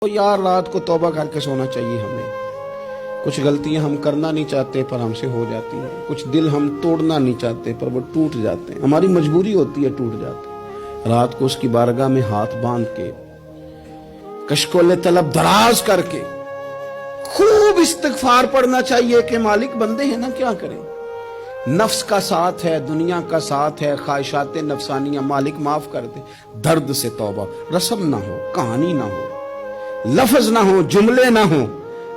تو یار رات کو توبہ کر کے سونا چاہیے ہمیں۔ کچھ غلطیاں ہم کرنا نہیں چاہتے پر ہم سے ہو جاتی ہیں، کچھ دل ہم توڑنا نہیں چاہتے پر وہ ٹوٹ جاتے ہیں، ہماری مجبوری ہوتی ہے ٹوٹ جاتے ہیں۔ رات کو اس کی بارگاہ میں ہاتھ باندھ کے کشکول طلب دراز کر کے خوب استغفار پڑھنا چاہیے کہ مالک بندے ہیں نا، کیا کریں، نفس کا ساتھ ہے، دنیا کا ساتھ ہے، خواہشات نفسانیہ، مالک معاف کر دے۔ درد سے توبہ، رسم نہ ہو، کہانی نہ ہو، لفظ نہ ہو، جملے نہ ہو،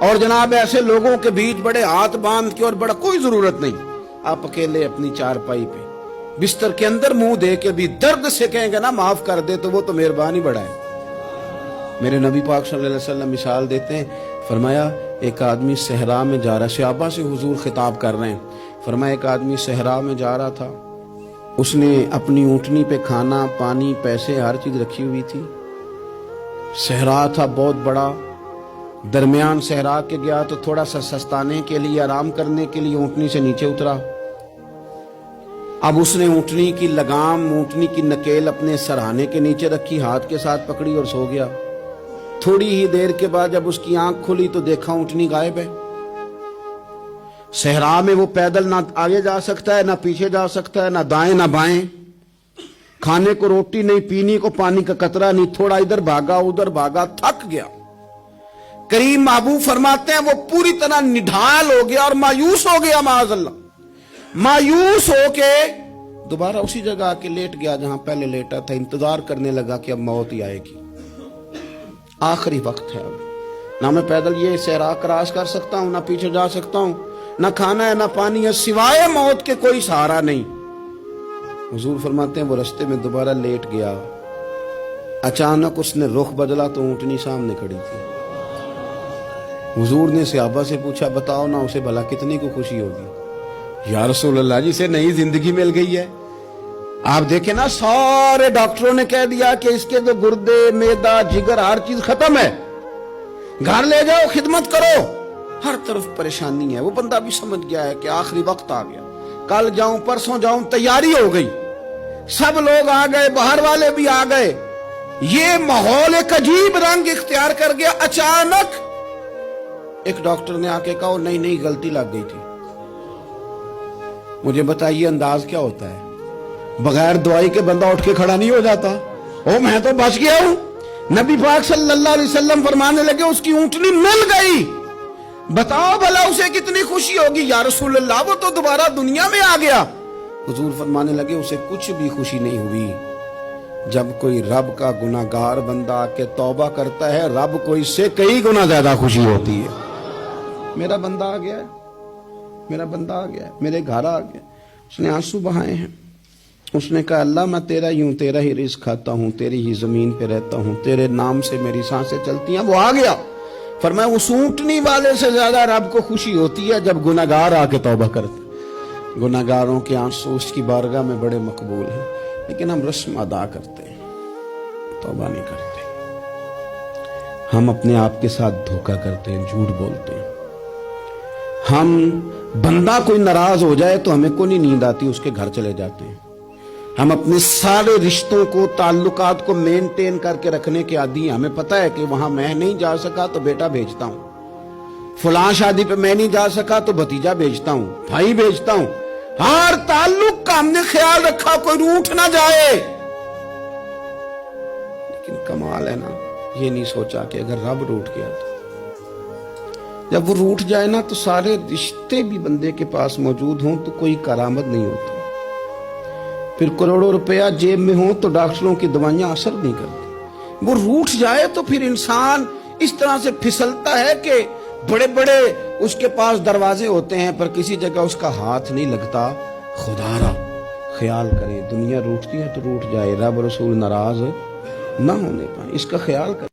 اور جناب ایسے لوگوں کے بیچ بڑے ہاتھ باندھ کے اور بڑا کوئی ضرورت نہیں، آپ اکیلے اپنی چارپائی پہ بستر کے اندر منہ دے کے بھی درد سے کہیں گے نا معاف کر دے تو وہ تو مہربانی بڑا ہے۔ میرے نبی پاک صلی اللہ علیہ وسلم مثال دیتے ہیں، فرمایا ایک آدمی صحرا میں جا رہا، صحابہ سے حضور خطاب کر رہے ہیں، فرمایا ایک آدمی صحرا میں جا رہا تھا، اس نے اپنی اونٹنی پہ کھانا پانی پیسے ہر چیز رکھی ہوئی تھی، صحرا تھا بہت بڑا، درمیان صحرا کے گیا تو تھوڑا سا سستانے کے لیے آرام کرنے کے لیے اونٹنی سے نیچے اترا۔ اب اس نے اونٹنی کی لگام، اونٹنی کی نکیل اپنے سرہانے کے نیچے رکھی، ہاتھ کے ساتھ پکڑی اور سو گیا۔ تھوڑی ہی دیر کے بعد جب اس کی آنکھ کھلی تو دیکھا اونٹنی غائب ہے۔ صحرا میں وہ پیدل نہ آگے جا سکتا ہے، نہ پیچھے جا سکتا ہے، نہ دائیں نہ بائیں، کھانے کو روٹی نہیں، پینے کو پانی کا قطرہ نہیں، تھوڑا ادھر بھاگا ادھر بھاگا، تھک گیا۔ کریم محبوب فرماتے ہیں وہ پوری طرح نڈھال ہو گیا اور مایوس ہو گیا، معاذ اللہ، مایوس ہو کے دوبارہ اسی جگہ آ کے لیٹ گیا جہاں پہلے لیٹا تھا، انتظار کرنے لگا کہ اب موت ہی آئے گی، آخری وقت ہے، اب نہ میں پیدل یہ صحرا کراس کر سکتا ہوں، نہ پیچھے جا سکتا ہوں، نہ کھانا ہے نہ پانی ہے، سوائے موت کے کوئی سہارا نہیں۔ حضور فرماتے ہیں وہ رستے میں دوبارہ لیٹ گیا، اچانک اس نے رخ بدلا تو اونٹنی سامنے کھڑی تھی۔ حضور نے صحابہ سے پوچھا بتاؤ نا اسے بھلا کتنی کو خوشی ہوگی؟ یا رسول اللہ جسے نئی زندگی مل گئی ہے۔ آپ دیکھیں نا سارے ڈاکٹروں نے کہہ دیا کہ اس کے تو گردے معدہ جگر ہر چیز ختم ہے، گھر لے جاؤ خدمت کرو، ہر طرف پریشانی ہے۔ وہ بندہ بھی سمجھ گیا ہے کہ آخری وقت آ گیا، کل جاؤں پرسوں جاؤں، تیاری ہو گئی، سب لوگ آ گئے، باہر والے بھی آ گئے، یہ ماحول ایک عجیب رنگ اختیار کر گیا۔ اچانک ایک ڈاکٹر نے آ کے کہا نہیں غلطی لگ گئی تھی۔ مجھے بتائیے انداز کیا ہوتا ہے؟ بغیر دوائی کے بندہ اٹھ کے کھڑا نہیں ہو جاتا، او میں تو بچ گیا ہوں۔ نبی پاک صلی اللہ علیہ وسلم فرمانے لگے اس کی اونٹنی مل گئی، بتاؤ بھلا اسے کتنی خوشی ہوگی؟ یا رسول اللہ وہ تو دوبارہ دنیا میں آ گیا۔ حضور فرمانے لگے اسے کچھ بھی خوشی نہیں ہوئی۔ جب کوئی رب کا گناہگار بندہ آ کے توبہ کرتا ہے، رب کو اس سے کئی گنا زیادہ خوشی ہوتی ہے۔ میرا بندہ آ گیا ہے، میرا بندہ آ گیا ہے، میرے گھر آ گیا۔ اس نے آنسو بہائے ہیں، اس نے کہا اللہ میں تیرا ہی ہوں، تیرا ہی رزق کھاتا ہوں، تیری ہی زمین پہ رہتا ہوں، تیرے نام سے میری سانسیں چلتی ہیں۔ وہ آ گیا، فرمایا اس اونٹنی والے سے زیادہ رب کو خوشی ہوتی ہے جب گناہگار آ کے توبہ کرتے۔ گناہگاروں کے آنسو اس کی بارگاہ میں بڑے مقبول ہیں، لیکن ہم رسم ادا کرتے ہیں، توبہ نہیں کرتے، ہم اپنے آپ کے ساتھ دھوکہ کرتے ہیں، جھوٹ بولتے ہیں۔ ہم بندہ کوئی ناراض ہو جائے تو ہمیں کو نہیں نیند آتی، اس کے گھر چلے جاتے ہیں۔ ہم اپنے سارے رشتوں کو تعلقات کو مینٹین کر کے رکھنے کے عادی ہیں، ہمیں پتہ ہے کہ وہاں میں نہیں جا سکا تو بیٹا بھیجتا ہوں، فلاں شادی پہ میں نہیں جا سکا تو بھتیجا بھیجتا ہوں، بھائی بھیجتا ہوں، ہر تعلق کا ہم نے خیال رکھا کوئی روٹھ نہ جائے۔ لیکن کمال ہے نا، یہ نہیں سوچا کہ اگر رب روٹھ گیا تو جب وہ روٹھ جائے نا تو سارے رشتے بھی بندے کے پاس موجود ہوں تو کوئی کرامت نہیں ہوتی، پھر کروڑوں روپیہ جیب میں ہوں تو ڈاکٹروں کی دوائیاں اثر نہیں کرتی۔ وہ روٹھ جائے تو پھر انسان اس طرح سے پھسلتا ہے کہ بڑے بڑے اس کے پاس دروازے ہوتے ہیں پر کسی جگہ اس کا ہاتھ نہیں لگتا۔ خدا را خیال کریں، دنیا روٹتی ہے تو روٹھ جائے، رب رسول ناراض نہ ہونے پائے، اس کا خیال کریں۔